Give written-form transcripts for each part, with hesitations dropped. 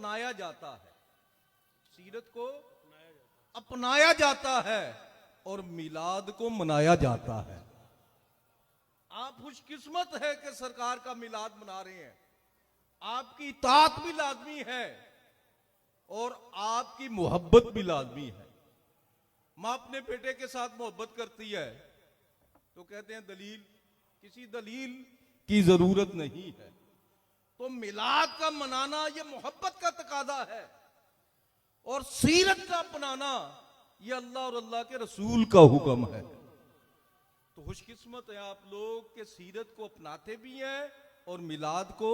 अपनाया जाता है, सीरत को अपनाया जाता है और मिलाद को मनाया जाता है। आप खुशकिस्मत है कि सरकार का मिलाद मना रहे हैं, आपकी इताअत भी लाजमी है और आपकी मोहब्बत भी लाजमी है। मां अपने बेटे के साथ मोहब्बत करती है तो कहते हैं दलील, किसी दलील की जरूरत नहीं है। तो मिलाद का मनाना यह मोहब्बत का तकादा है और सीरत का अपनाना यह अल्लाह और अल्लाह के रसूल का हुक्म है। तो खुशकिस्मत है आप लोग के सीरत को अपनाते भी हैं और मिलाद को,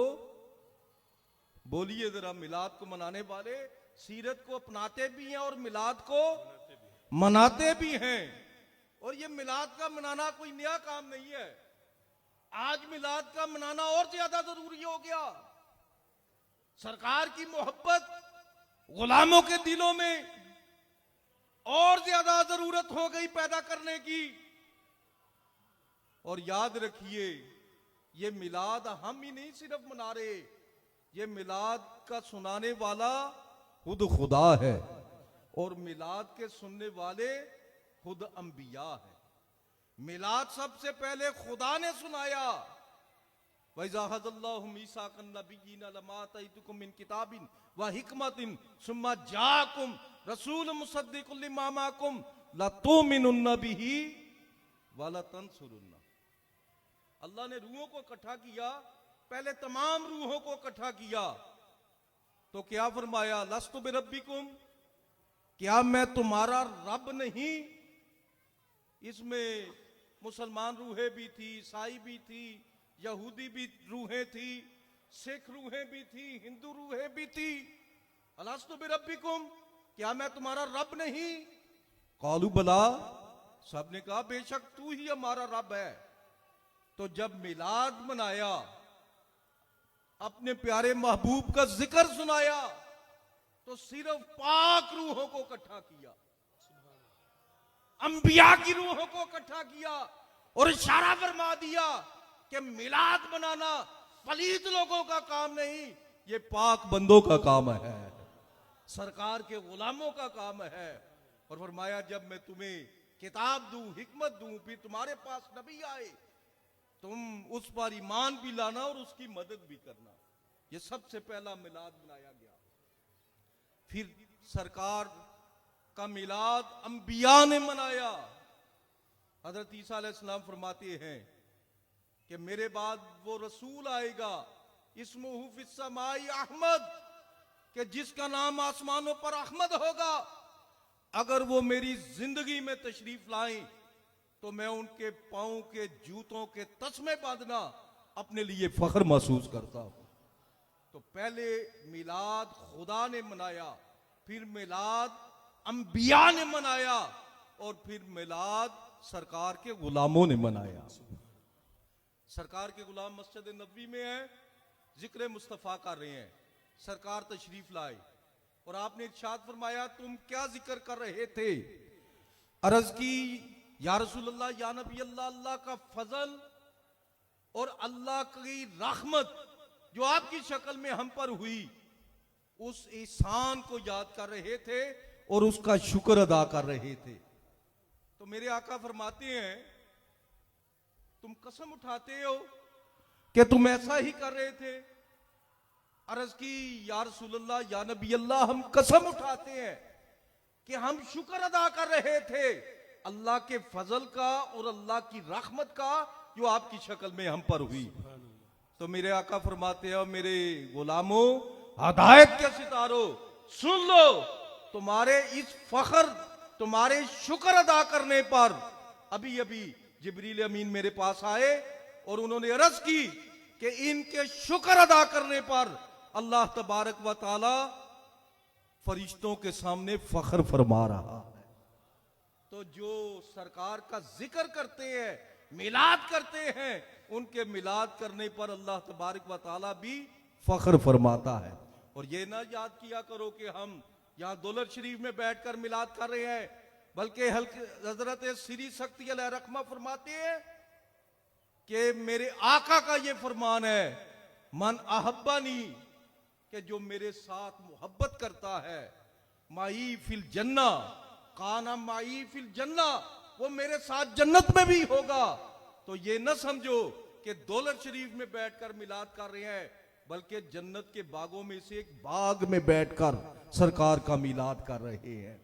बोलिए जरा, मिलाद को मनाने वाले सीरत को अपनाते भी हैं और मिलाद को मनाते भी हैं। और ये मिलाद का मनाना कोई नया काम नहीं है, आज मिलाद का मनाना और ज्यादा जरूरी हो गया। सरकार की मोहब्बत गुलामों के दिलों में और ज्यादा जरूरत हो गई पैदा करने की। और याद रखिए, ये मिलाद हम ही नहीं सिर्फ मना रहे, ये मिलाद का सुनाने वाला खुद खुदा है और मिलाद के सुनने वाले खुद अंबिया है। मिलाद सबसे पहले खुदा ने सुनाया, वइज़ाहज़ल्लाहु मीसाक़न नबिय्यीन लमा आतैतुकुम मिन किताबिन व हिकमतिन सुम्मा जाअकुम रसूलुम मुसद्दिकुल लिमा माअकुम लतुमिनुन्न बिही व लतंसुरुन्ना। अल्लाह ने रूहों को इकट्ठा किया, पहले तमाम रूहों को इकट्ठा किया तो क्या फरमाया, लस्तु बिरब्बिकुम, क्या मैं तुम्हारा रब नहीं। इसमें मुसलमान रूहें भी थी, ईसाई भी थी, यहूदी भी रूहें थी, सिख रूहें भी थी, हिंदू रूहें भी थी। अलस्तु बिरब्बिकुम, क्या मैं तुम्हारा रब नहीं। कालू बला, सबने कहा बेशक तू ही हमारा रब है। तो जब मिलाद मनाया, अपने प्यारे महबूब का जिक्र सुनाया तो सिर्फ पाक रूहों को इकट्ठा किया, अंबिया की रूहों को इकट्ठा किया और इशारा फरमा दिया कि मिलाद मनाना पलीत लोगों का काम नहीं, ये पाक बंदों का काम है, सरकार के गुलामों का काम है। और फरमाया जब मैं तुम्हें किताब दूं, हिकमत दूं, फिर तुम्हारे पास नबी आए, तुम उस पर ईमान भी लाना और उसकी मदद भी करना। ये सबसे पहला मिलाद मनाया गया। फिर सरकार का मिलाद अंबिया ने मनाया। हजरत ईसा अलैहिस्सलाम फरमाते हैं कि मेरे बाद वो रसूल आएगा, इस्मुहु फिस्समाई अहमद, कि जिसका नाम आसमानों पर अहमद होगा। अगर वो मेरी जिंदगी में तशरीफ लाएं तो मैं उनके पांव के जूतों के तस्मे बांधना अपने लिए फख्र महसूस करता हूं। तो पहले मिलाद खुदा ने मनाया, फिर मिलाद अंबिया ने मनाया और फिर मिलाद सरकार के गुलामों ने मनाया। सरकार के गुलाम मस्जिद नबवी में है, जिक्र मुस्तफा कर रहे हैं, सरकार तशरीफ लाए और आपने इरशाद फरमाया तुम क्या जिक्र कर रहे थे। अर्ज की या रसूलल्लाह, या नबी अल्लाह, अल्लाह का फजल और अल्लाह की रहमत जो आपकी शक्ल में हम पर हुई, उस एहसान को याद कर रहे थे और उसका शुक्र अदा कर रहे थे। तो मेरे आका फरमाते हैं तुम कसम उठाते हो कि तुम ऐसा ही कर रहे थे। अर्ज की या रसूलल्लाह, या नबी अल्लाह, हम कसम उठाते हैं कि हम शुक्र अदा कर रहे थे अल्लाह के फजल का और अल्लाह की रहमत का जो आपकी शक्ल में हम पर हुई। तो मेरे आका फरमाते हैं मेरे गुलामों, हदायत के सितारों, सुन लो, तुम्हारे इस फख्र, तुम्हारे शुक्र अदा करने पर अभी अभी जिब्रील अमीन मेरे पास आए और उन्होंने अर्ज की कि इनके शुक्र अदा करने पर अल्लाह तबारक व ताला फरिश्तों के सामने फख्र फरमा रहा है। तो जो सरकार का जिक्र करते हैं, मिलाद करते हैं, उनके मिलाद करने पर अल्लाह तबारक व ताला भी फख्र फरमाता है। और ये ना याद किया करो कि हम यहाँ दौलत शरीफ में बैठकर मिलाद कर रहे हैं, बल्कि हजरत सिरी सख्ती अलैहि रहमा फरमाते हैं कि मेरे आका का ये फरमान है, मन अहब्बानी कि जो मेरे साथ मोहब्बत करता है, माई फिल जन्ना काना माई फिल जन्ना, वो मेरे साथ जन्नत में भी होगा। तो ये न समझो कि दौलत शरीफ में बैठकर मिलाद कर रहे हैं, बल्कि जन्नत के बागों में से एक बाग में बैठकर सरकार का मिलाद कर रहे हैं।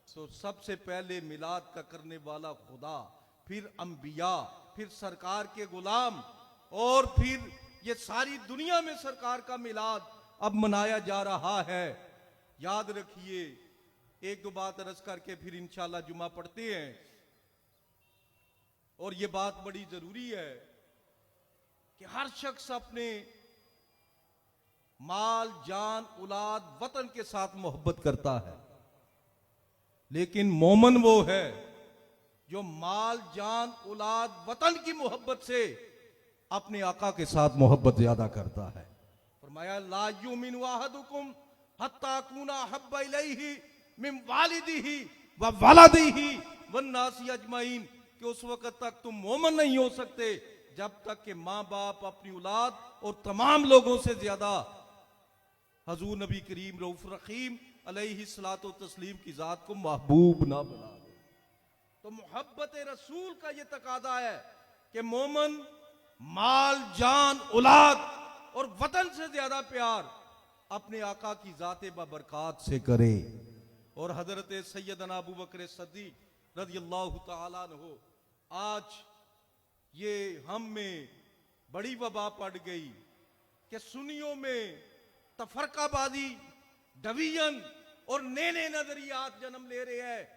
तो सबसे पहले मिलाद का करने वाला खुदा, फिर अंबिया, फिर सरकार के गुलाम, और फिर ये सारी दुनिया में सरकार का मिलाद अब मनाया जा रहा है। याद रखिए, एक दो बात अर्ज करके फिर इंशाल्लाह जुमा पढ़ते हैं। और ये बात बड़ी जरूरी है कि हर शख्स अपने माल, जान, औलाद, वतन के साथ मोहब्बत करता है, लेकिन मोमन वो है जो माल, जान, औलाद, वतन की मोहब्बत से अपने आका के साथ मोहब्बत ज्यादा करता है। फरमाया ला युमिनु अहदुकुम हत्ता कुना हब्बा इलैहि मिन वालिदिही व वलदिही वन नासी अजमाइन, कि उस वक्त तक तुम मोमन नहीं हो सकते जब तक कि माँ बाप, अपनी औलाद और तमाम लोगों से ज्यादा हजूर नबी करीम रऊफ रहीम अलैहिस्सलातु तस्लीम की जात को महबूब ना बना दे। तो मोहब्बत रसूल का यह तकादा है कि मोमन माल, जान, औलाद और वतन से ज्यादा प्यार अपने आका की जाते बबरकात से करे। और हजरत सैयदना अबू बकर सद्दीक रज़ियल्लाहु ताला अन्हु, आज ये हम में बड़ी वबा पड़ गई कि सुन्नियों में तफरकाबाजी, डिवीजन और नए नजरियात जन्म ले रहे हैं।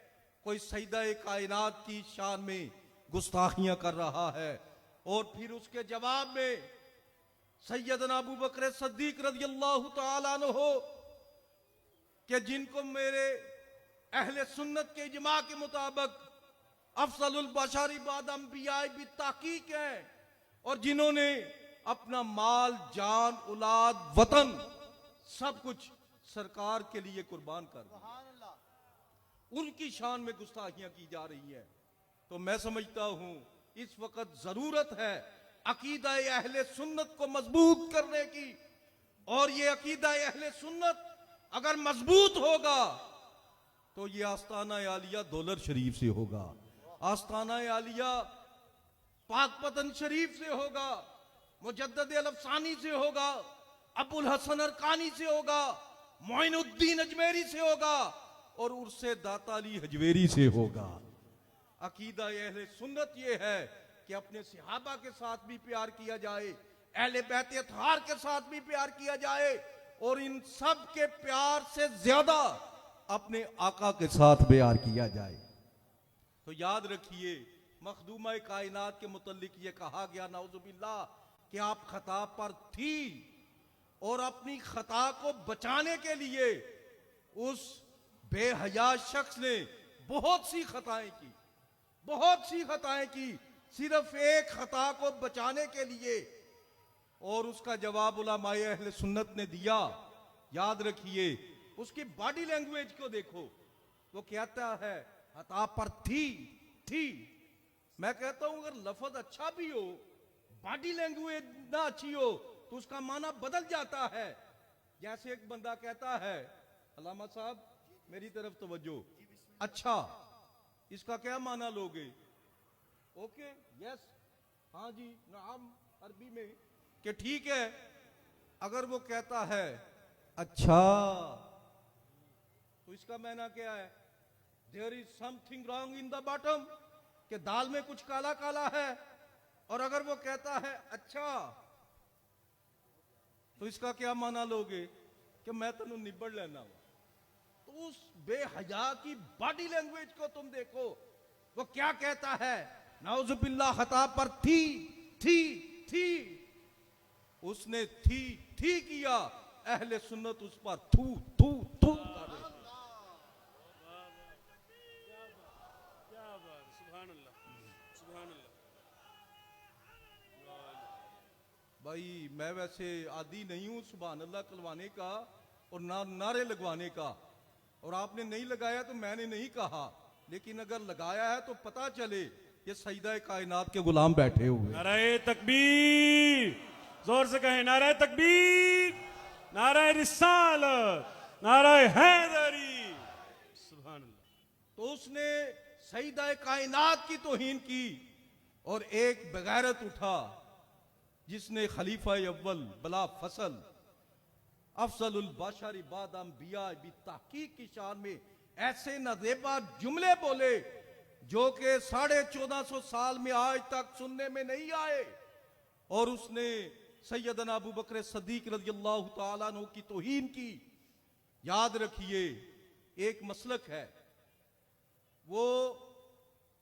कोई सईदा कायनात की शान में गुस्ताखियां कर रहा है, और फिर उसके जवाब में सैयदना अबू बकर सद्दीक रज़ियल्लाहु ताला अन्हु कि जिनको मेरे अहले सुन्नत के इजमा के मुताबिक अफजलुल बशर बाद अंबिया बिताकीक है, और जिन्होंने अपना माल, जान, औलाद, वतन सब कुछ सरकार के लिए कुर्बान कर दिया, उनकी शान में गुस्ताखियां की जा रही है। तो मैं समझता हूं इस वक्त जरूरत है अकीदा अहले सुन्नत को मजबूत करने की। और ये अकीदा अहले सुन्नत अगर मजबूत होगा तो ये आस्ताना आलिया दौलत शरीफ से होगा, आस्ताना आलिया पाकपतन शरीफ से होगा, मुजद्दद अल-अफसानी से होगा, अबुल हसन अरकानी से होगा, मोइनुद्दीन अजमेरी से होगा, और उर्से दाता अली हजवेरी से होगा। अकीदा अहले सुन्नत ये है कि अपने सहाबा के साथ भी प्यार किया जाए, अहले बैत अतहार के साथ भी प्यार किया जाए, और इन सब के प्यार से ज्यादा अपने आका के साथ प्यार किया जाए। तो याद रखिए, मखदूमा कायनात के मुतल्लिक ये कहा गया नाउजुबिल्लाह कि आप खता पर थी, और अपनी खता को बचाने के लिए उस बेहया शख्स ने बहुत सी खताएं की, बहुत सी खताएं की, सिर्फ एक खता को बचाने के लिए, और उसका जवाब उलमाए अहले सुन्नत ने दिया। याद रखिए, उसकी बॉडी लैंग्वेज को देखो, वो कहता है खता पर थी। मैं कहता हूं अगर लफ्ज अच्छा भी हो, बॉडी लैंग्वेज ना अच्छी हो, तो उसका माना बदल जाता है। जैसे एक बंदा कहता है, अल्लामा साहब मेरी तरफ तवज्जो, अच्छा इसका क्या माना लोगे? ओके, यस, हाँ जी, नाम अरबी में, कि ठीक है। अगर वो कहता है अच्छा, तो इसका माना क्या है? There is something wrong in the bottom, कि दाल में कुछ काला काला है। और अगर वो कहता है अच्छा, तो इसका क्या माना लोगे? कि मैं तेनू निबड़ लेना हुआ। तो उस बेहया की बॉडी लैंग्वेज को तुम देखो, वो क्या कहता है? नाउजुबिल्लाह खता पर थी। उसने थी किया, अहले सुन्नत उस पर थू कर रहे थे। भाई मैं वैसे आदी नहीं हूं सुभान अल्लाह कलवाने का और ना नारे लगवाने का, और आपने नहीं लगाया तो मैंने नहीं कहा, लेकिन अगर लगाया है तो पता चले ये सईदा कायनात के गुलाम बैठे हुए। नारे तकबीर, जोर से कहें नारे तकबीर। नाराए रिसालत, नाराए हैदरी। सुभान अल्लाह। तो उसने सईदा कायनात की तौहीन की और एक बगैरत उठा जिसने खलीफा अव्वल बला फसल अफजलुल बशर बाद अंबिया भी तहकीक की शान में ऐसे नज़ेबा जुमले बोले जो कि 1450 साल में आज तक सुनने में नहीं आए। और उसने सैयदना अबू बकर सद्दीक रज़ियल्लाहु ताला अन्हु की तौहीन की। याद रखिए, एक मसलक है, वो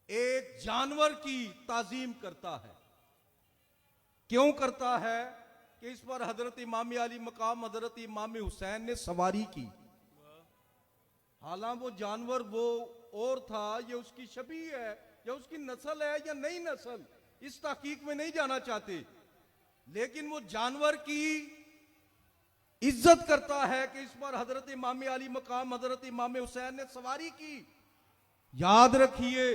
एक जानवर की ताजीम करता है। क्यों करता है? कि इस पर हजरत इमाम अली मकाम हजरत इमाम हुसैन ने सवारी की। हालांकि वो जानवर वो और था, ये उसकी शबी है या उसकी नस्ल है या नई नस्ल, इस तहकीक में नहीं जाना चाहते, लेकिन वो जानवर की इज्जत करता है कि इस पर हजरत इमाम अली मकाम हजरत इमाम हुसैन ने सवारी की। याद रखिए,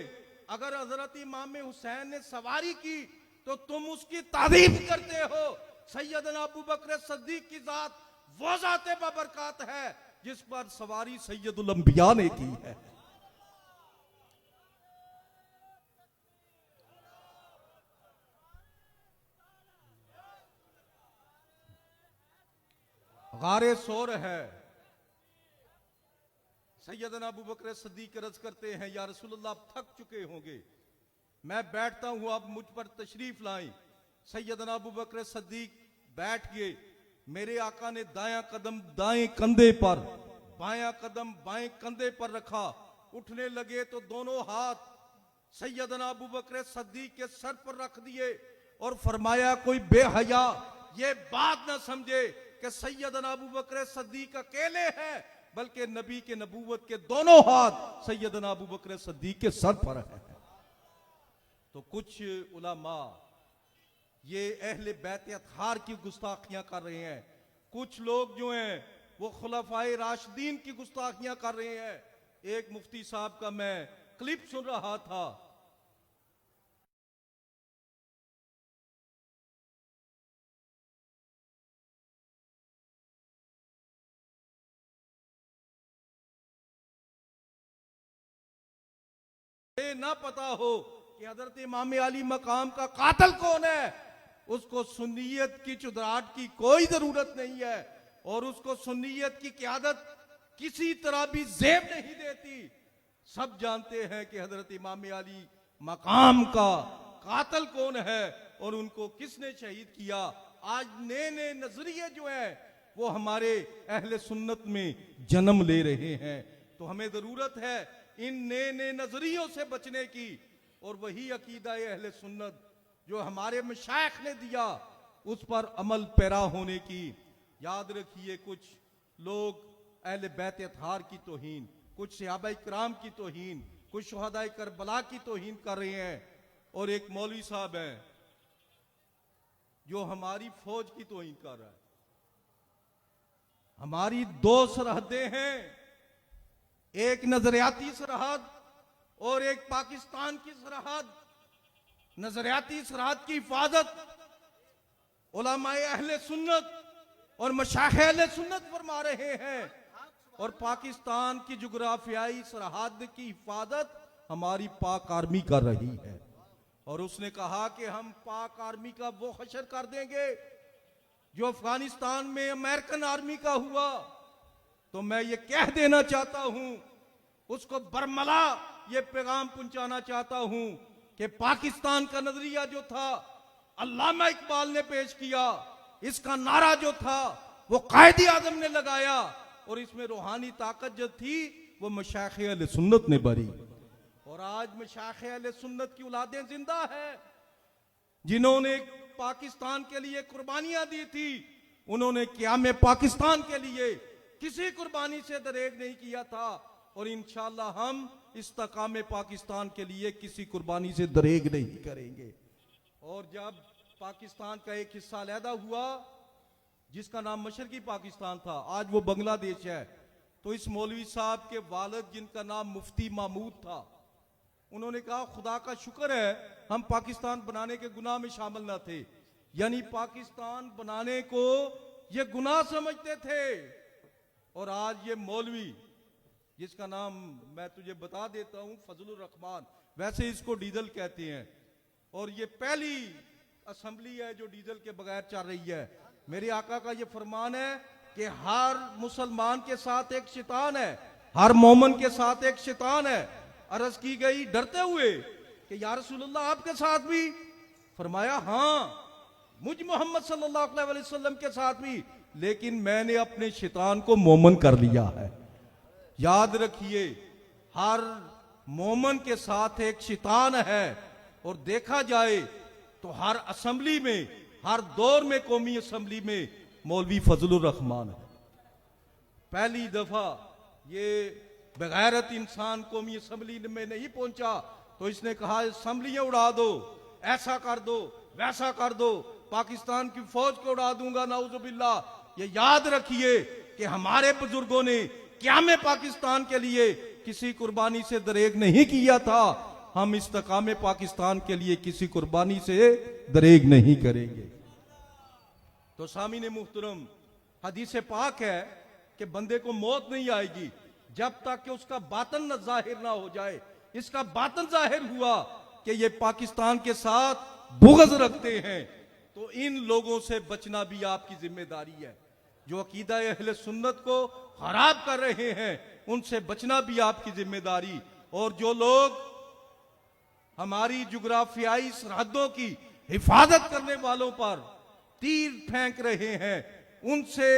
अगर हजरत इमाम हुसैन ने सवारी की तो तुम उसकी तारीफ करते हो। सैयदना अबू बकर सद्दीक की जात वो जाते बबरकत है जिस पर सवारी सैयदुल अंबिया ने की है। गारे सोर है। सैयदना अबू बकर सद्दीक अर्ज करते हैं, या रसूलुल्लाह आप थक चुके होंगे, मैं बैठता हूं, आप मुझ पर तशरीफ लाएं। सैयदना अबू बकर सद्दीक बैठ गए। मेरे आका ने दायां कदम दाएं कंधे पर, बायां कदम बाएं कंधे पर रखा। उठने लगे तो दोनों हाथ सैयदना अबू बकर सद्दीक के सर पर रख दिए और फरमाया, कोई बेहया ये बात ना समझे कि सैयदना अबू बकर सद्दीक अकेले हैं, बल्कि नबी के नबूवत के दोनों हाथ सैयदना अबू बकर सद्दीक के सर पर है। तो कुछ उलमा ये अहले बैत अतहार की गुस्ताखियां कर रहे हैं, कुछ लोग जो हैं वो खुलफाए राशिदीन की गुस्ताखियां कर रहे हैं। एक मुफ्ती साहब का मैं क्लिप सुन रहा था, ये ना पता हो कि हजरत इमाम अली मकाम का कातिल कौन है, उसको सुन्नियत की चुदराहट की कोई जरूरत नहीं है और उसको सुन्नियत की क़यादत किसी तरह भी जेब नहीं देती। सब जानते हैं कि हजरत इमाम अली मकाम का कातिल कौन है और उनको किसने शहीद किया। आज नए नए नजरिए जो हैं वो हमारे अहले सुन्नत में जन्म ले रहे हैं। तो हमें जरूरत है इन नए नए नजरियों से बचने की और वही अकीदा अहले सुन्नत जो हमारे मशाइख ने दिया उस पर अमल पैरा होने की। याद रखिए, कुछ लोग अहले बैत अतहार की तौहीन, कुछ सहाबा इकराम की तौहीन, कुछ शुहदाए करबला की तौहीन कर रहे हैं और एक मौलवी साहब हैं जो हमारी फौज की तौहीन कर रहा है। हमारी दो सरहदें हैं, एक नजरियाती सरहद और एक पाकिस्तान की सरहद। नजरियाती सरहद की हिफाजत उलमाए अहले सुन्नत और मशाइख अहले सुन्नत फरमा रहे हैं और पाकिस्तान की जुग्राफियाई सरहद की हिफाजत हमारी पाक आर्मी कर रही है। और उसने कहा कि हम पाक आर्मी का वो हशर कर देंगे जो अफगानिस्तान में अमेरिकन आर्मी का हुआ। तो मैं ये कह देना चाहता हूं, उसको बरमला ये पैगाम पहुंचाना चाहता हूं कि पाकिस्तान का नजरिया जो था अल्लामा इकबाल ने पेश किया, इसका नारा जो था वो कायदे आजम ने लगाया और इसमें रूहानी ताकत जो थी वो मशाइख अहले सुन्नत ने भरी। और आज मशाइख अहले सुन्नत की औलादें जिंदा है जिन्होंने पाकिस्तान के लिए कुर्बानियां दी थी। उन्होंने क़याम पाकिस्तान के लिए किसी कुर्बानी से दरेग नहीं किया था और इंशाअल्लाह हम इस्तकाम पाकिस्तान के लिए किसी कुर्बानी से दरेग नहीं करेंगे। और जब पाकिस्तान का एक हिस्सा अलहदा हुआ जिसका नाम मशरकी पाकिस्तान था, आज वो बांग्लादेश है, तो इस मौलवी साहब के वालिद जिनका नाम मुफ्ती महमूद था, उन्होंने कहा खुदा का शुक्र है हम पाकिस्तान बनाने के गुनाह में शामिल ना थे। यानी पाकिस्तान बनाने को ये गुनाह समझते थे। और आज ये मौलवी, जिसका नाम मैं तुझे बता देता हूं, फजलुर रहमान, वैसे इसको डीजल कहते हैं, और ये पहली असेंबली है जो डीजल के बगैर चल रही है। मेरे आका का ये फरमान है कि हर मुसलमान के साथ एक शैतान है, हर मोमन के साथ एक शैतान है। अर्ज की गई डरते हुए कि या रसूलल्लाह आपके साथ भी? फरमाया हाँ, मुझ मोहम्मद सल्लल्लाहु अलैहि वसल्लम के साथ भी, लेकिन मैंने अपने शैतान को मोमन कर लिया है। याद रखिए, हर मोमन के साथ एक शैतान है। और देखा जाए तो हर असेंबली में, हर दौर में कौमी असेंबली में मौलवी फजलुर रहमान है। पहली दफा ये बगैरत इंसान कौमी असेंबली में नहीं पहुंचा तो इसने कहा असेंबलियां उड़ा दो, ऐसा कर दो, वैसा कर दो, पाकिस्तान की फौज को उड़ा दूंगा, नाउजुबिल्लाह। ये याद रखिए कि हमारे बुजुर्गों ने क़याम पाकिस्तान के लिए किसी कुर्बानी से दरेग नहीं किया था। हम इस्तेकाम पाकिस्तान के लिए किसी कुर्बानी से दरेग नहीं करेंगे। तो सामीने मुहतरम, हदीस पाक है कि बंदे को मौत नहीं आएगी जब तक कि उसका बातन न जाहिर ना हो जाए। इसका बातन जाहिर हुआ कि ये पाकिस्तान के साथ बुग़्ज़ रखते हैं, तो इन लोगों से बचना भी आपकी जिम्मेदारी है। जो अकीदा अहले सुन्नत को खराब कर रहे हैं, उनसे बचना भी आपकी जिम्मेदारी। और जो लोग हमारी जुग्राफियाई सरहदों की हिफाजत करने वालों पर तीर फेंक रहे हैं, उनसे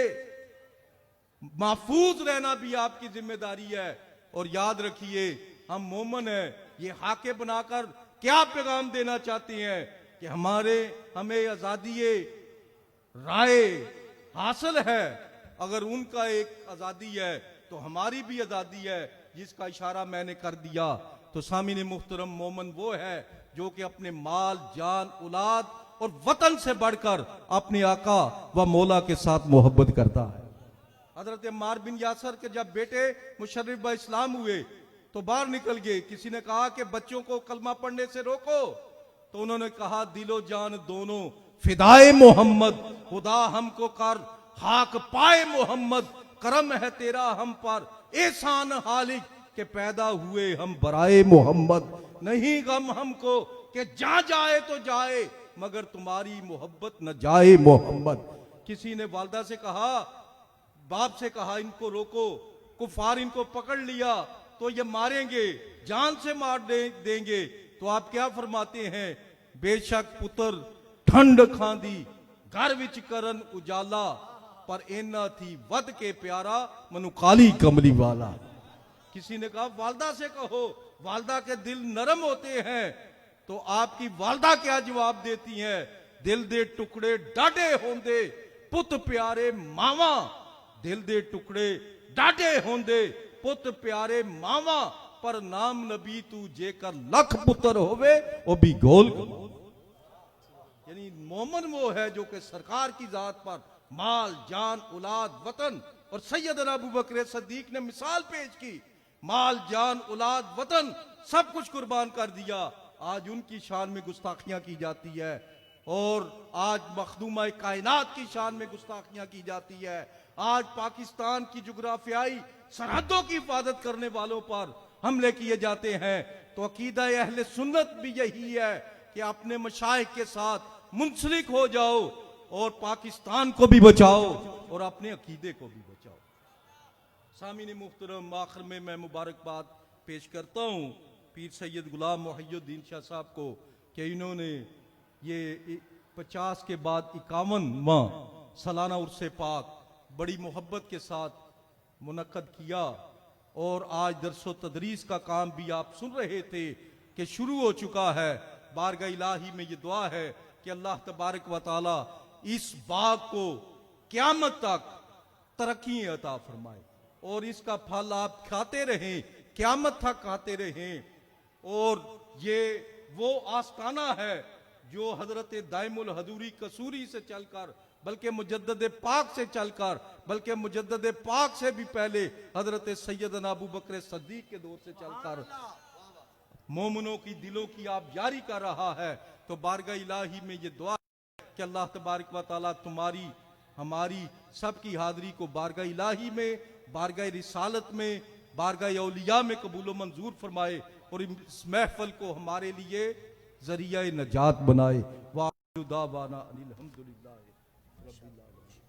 महफूज रहना भी आपकी जिम्मेदारी है। और याद रखिए, हम मोमन हैं। ये हाके बनाकर क्या पैगाम देना चाहते हैं कि हमें आजादी राय हासिल है। अगर उनका एक आजादी है तो हमारी भी आजादी है, जिसका इशारा मैंने कर दिया। तो सामीने मुहतरम, मोमन वो है जो कि अपने माल, जान, औलाद और वतन से बढ़कर अपने आका व मौला के साथ मोहब्बत करता है। हजरत अम्मार बिन यासर के जब बेटे मुशर्रिफ ब इस्लाम हुए तो बाहर निकल गए। किसी ने कहा कि बच्चों को कलमा पढ़ने से रोको, तो उन्होंने कहा दिलो जान दोनों फिदाए मोहम्मद, खुदा हमको कर हाक पाए मोहम्मद, करम है तेरा हम पर एहसान हालिक के पैदा हुए हम बराए मोहम्मद। नहीं गम हमको कि जा जाए तो जाए, मगर तुम्हारी मोहब्बत न जाए मोहम्मद। किसी ने वालदा से कहा, बाप से कहा इनको रोको, कुफार इनको पकड़ लिया तो ये मारेंगे, जान से मार देंगे। तो आप क्या फरमाते हैं? बेशक पुत्र ठंड खांदी घर विच करन उजाला, पर इना थी वध के प्यारा मनु काली कमली वाला। किसी ने कहा वालदा से कहो, वालदा के दिल नरम होते हैं। तो आपकी वालदा क्या जवाब देती हैं? दिल दे टुकड़े डाडे होंदे पुत प्यारे मावा, दिल दे टुकड़े डाडे होंदे पुत प्यारे मावा, पर नाम नबी तू जेकर लख पुत्र होवे वो भी गोल। यानी मोमन वो है जो कि सरकार की जात पर माल, जान, औलाद, वतन, और सैयदना अबू बकर सद्दीक ने मिसाल पेश की, माल, जान, औलाद, वतन सब कुछ कुर्बान कर दिया। आज उनकी शान में गुस्ताखियां की जाती है, और आज मखदूमा कायनात की शान में गुस्ताखियां की जाती है। आज पाकिस्तान की जुग्राफियाई सरहदों की हिफाजत करने वालों पर हमले किए जाते हैं। तो अकीदा अहले सुन्नत भी यही है कि अपने मशाइख के साथ मुंसलिक हो जाओ और पाकिस्तान को भी बचाओ और अपने अकीदे को भी बचाओ। सामीने मुहतरम, आखिर में मैं मुबारकबाद पेश करता हूँ पीर सैयद गुलाम मोहिउद्दीन शाह साहब को कि इन्होंने ये 50 के बाद 51वां सालाना उर्से पाक बड़ी मोहब्बत के साथ मुनक्कद किया। और आज दरसो तदरीस का काम भी आप सुन रहे थे कि शुरू हो चुका है। बारगाह इलाही में ये दुआ है कि अल्लाह तबारक व तआला इस बाग को क़यामत तक तरक्की अता फरमाए और इसका फल आप खाते रहें, क़यामत तक खाते रहें। और ये वो आस्ताना है जो हजरत दाइमुल हजूरी कसूरी से चलकर, बल्कि मुजद्दद पाक से चलकर, बल्कि मुजद्दद पाक से भी पहले हजरत सैयदना अबू बकर सद्दीक के दौर से चलकर मोमिनों की दिलों की आप जारी कर रहा है। तो बारगाह इलाही में ये दुआ है कि अल्लाह तबारक व तआला तुम्हारी हमारी सबकी हाजिरी को बारगाह इलाही में, बारगाह रिसालत में, बारगाह औलिया में कबूल मंजूर फरमाए और इस महफल को हमारे लिए जरिया नजात बनाए। वाना अल्हम्दुलिल्लाह रब्बिल आलमीन।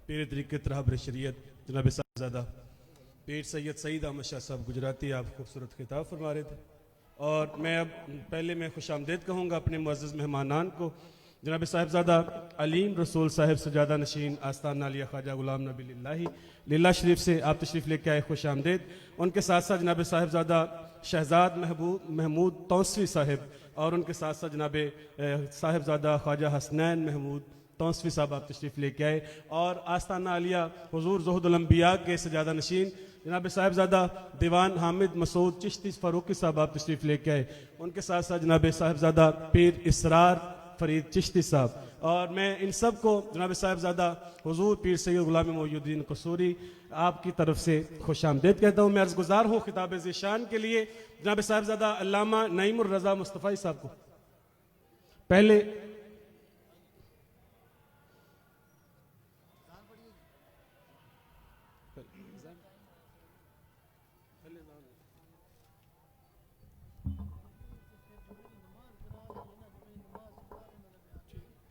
पीर तरीक़त रहबर शरीयत जनाब साहबजादा पीर सैयद सईद अहमद शाह साहब गुजराती आप खूबसूरत खिताब फरमा रहे थे, और मैं अब पहले मैं खुश आमदेद कहूँगा अपने मुअज़्ज़ज़ मेहमानान को। जनाब साहिबजादा अलीम रसूल साहिब सजादा नशीन आस्ताना अलिया ख्वाजा गुलाम नबी लिल्लाही लीला शरीफ से आप तशरीफ़ लेके आए, खुश आमदेद। उनके साथ साथ जनाब साहिबजादा शहजाद महमूद तौसवी साहिब और उनके साथ साथ जनाब साहिबजादा ख्वाजा हसनैन महमूद तौसवी साहब आप तशरीफ़ लेके आए, और आस्ताना अलिया हुजूर ज़ुहदुल अंबिया के सजादा नशीन जनाब साहिबजादा दीवान हामिद मसूद चिश्ती फ़ारूकी साहब आप तशरीफ़ लेके आए। उनके साथ साथ जनाब साहिबजादा पीर इसरार फरीद चिश्ती साहब, और मैं इन सब को जनाब साहिबजादा हुजूर पीर सैयद गुलाम मोइनुद्दीन कसूरी आपकी तरफ से खुश आमदेद कहता हूँ। मैं अर्ज़गुज़ार हूँ खिताब ज़ीशान के लिए जनाब साहिबजादा अल्लामा नईमुर रज़ा मुस्तफ़ाई साहब को। पहले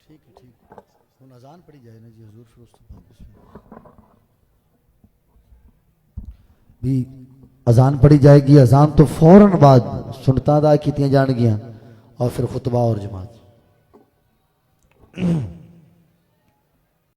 ठीक है, ठीक है, अजान पड़ी जाए ना जी हुजूर, फिर उस भी अजान पड़ी जाएगी। अजान तो फौरन बाद सुनता अदा कीतियां जान गियां और फिर खुतबा और जमात।